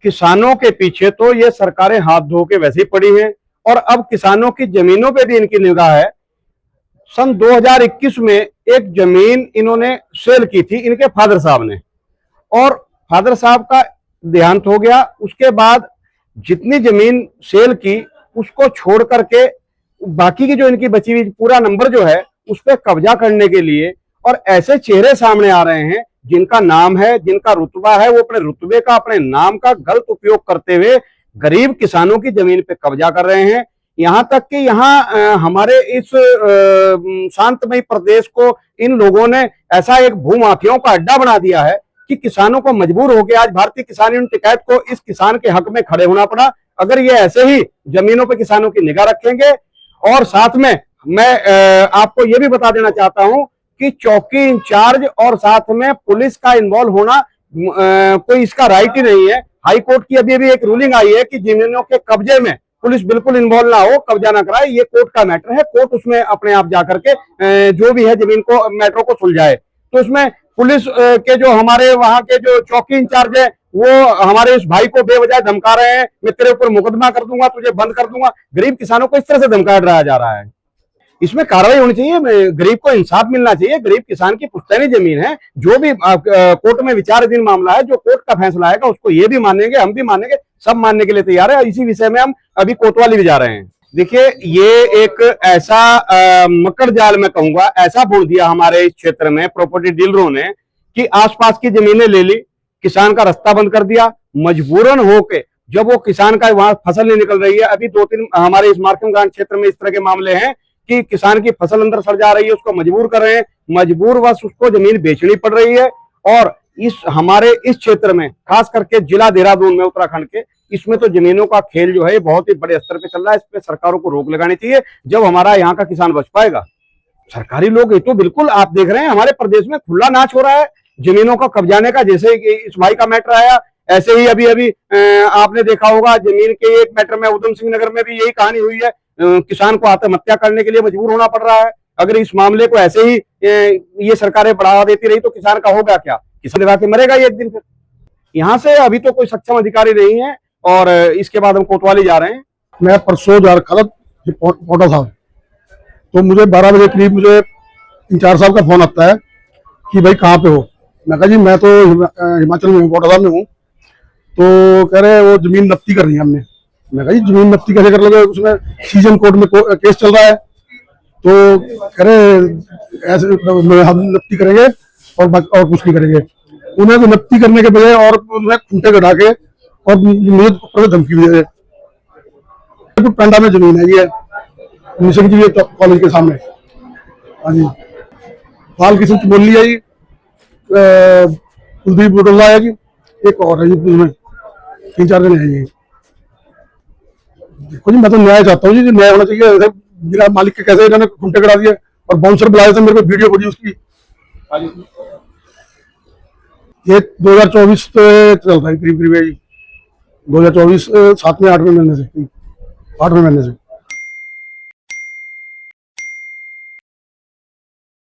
किसानों के पीछे तो ये सरकारें हाथ धो के वैसे ही पड़ी हैं और अब किसानों की जमीनों पे भी इनकी निगाह है। सन 2021 में एक जमीन इन्होंने सेल की थी इनके फादर साहब ने, और फादर साहब का देहांत हो गया। उसके बाद जितनी जमीन सेल की उसको छोड़ करके बाकी की जो इनकी बची हुई पूरा नंबर जो है उस पर कब्जा करने के लिए, और ऐसे चेहरे सामने आ रहे हैं जिनका नाम है, जिनका रुतबा है, वो अपने रुतबे का, अपने नाम का गलत उपयोग करते हुए गरीब किसानों की जमीन पे कब्जा कर रहे हैं। यहां तक कि यहाँ हमारे इस शांतमय प्रदेश को इन लोगों ने ऐसा एक भूमाफियाओं का अड्डा बना दिया है कि किसानों को मजबूर होकर आज भारतीय किसान यूनियन टिकैत को इस किसान के हक में खड़े होना पड़ा। अगर ये ऐसे ही जमीनों पर किसानों की निगाह रखेंगे, और साथ में मैं आपको ये भी बता देना चाहता हूं कि चौकी इंचार्ज और साथ में पुलिस का इन्वॉल्व होना कोई इसका राइट ही नहीं है। हाई कोर्ट की अभी एक रूलिंग आई है कि जमीनों के कब्जे में पुलिस बिल्कुल इन्वॉल्व ना हो, कब्जा ना कराए, ये कोर्ट का मैटर है। कोर्ट उसमें अपने आप जाकर के जो भी है जमीन को मैटर को सुलझाए। तो उसमें पुलिस के जो हमारे वहां के जो चौकी इंचार्ज है वो हमारे इस भाई को बेवजह धमका रहे हैं, मैं तेरे ऊपर मुकदमा कर दूंगा, तुझे बंद कर दूंगा। गरीब किसानों को इस तरह से धमकाया डराया जा रहा है। इसमें कार्रवाई होनी चाहिए, गरीब को इंसाफ मिलना चाहिए। गरीब किसान की पुश्तैनी जमीन है, जो भी कोर्ट में विचाराधीन मामला है, जो कोर्ट का फैसला आएगा उसको ये भी मानेंगे, हम भी मानेंगे, सब मानने के लिए तैयार है। इसी विषय में हम अभी कोतवाली भी जा रहे हैं। देखिए, ये एक ऐसा मकर जाल मैं कहूंगा ऐसा बोल दिया हमारे इस क्षेत्र में प्रॉपर्टी डीलरों ने कि आसपास की जमीनें ले ली, किसान का रास्ता बंद कर दिया। मजबूरन होके जब वो किसान का वहां फसल नहीं निकल रही है, अभी 2-3 हमारे इस मार्कम ग्रांट क्षेत्र में इस तरह के मामले हैं कि किसान की फसल अंदर सड़ जा रही है, उसको मजबूर कर रहे हैं, मजबूरवश उसको जमीन बेचनी पड़ रही है। और इस हमारे इस क्षेत्र में खास करके जिला देहरादून में उत्तराखंड के, इसमें तो जमीनों का खेल जो है बहुत ही बड़े स्तर पे चल रहा है। इस पे सरकारों को रोक लगानी चाहिए, जब हमारा यहाँ का किसान बच पाएगा। सरकारी लोग ये तो बिल्कुल आप देख रहे हैं हमारे प्रदेश में खुला नाच हो रहा है जमीनों का कब्जाने का। जैसे इस भाई का मैटर आया, ऐसे ही अभी आपने देखा होगा जमीन के एक मैटर में उधम सिंह नगर में भी यही कहानी हुई है। किसान को आत्महत्या करने के लिए मजबूर होना पड़ रहा है। अगर इस मामले को ऐसे ही ये सरकारें बढ़ावा देती रही तो किसान का होगा क्या? किसान लगा के मरेगा ये एक दिन। फिर यहाँ से अभी तो कोई सक्षम अधिकारी नहीं है, और इसके बाद हम कोतवाली जा रहे हैं। मैं परसों जा रखा था पोटा साहब, तो मुझे 12 बजे करीब मुझे इंचार्ज साहब का फोन आता है कि भाई कहाँ पे हो। मैं कहा जी मैं तो हिमाचल में हूँ, पोटा साहब में हूँ। तो कह रहे वो जमीन नफ्ती कर रही है हमने। मैं कहा जी जमीन नफ्ती कैसे कर लोगे, उसमें सीजन कोर्ट में केस चल रहा है। तो कह रहे ऐसे हम नफ्ती करेंगे और कुछ नहीं करेंगे। उन्हें तो नफ्ती करने के बजाय और उन्हें खूंटे कटा के और मुझे ऊपर धमकी भी दे। तो पेंडा में जमीन है ये मिशन की कॉलेज के सामने। हाँ जी, पाल किस्म की बोल लिया जी, कुलदीप बुटोला है जी, एक और है जी, उसमें 3-4 जने हैं जी। देखो जी मैं तो न्याय चाहता हूँ जी, न्याय होना चाहिए। मेरा मालिक के कैसे इन्होंने खूंटे करा दिए और बाउंसर बुलाया था, मेरे को वीडियो पड़ी उसकी। ये 2024 चल रहा है करीब करीब है जी, 2024 7वें 8वें महीने से, 8वें महीने से।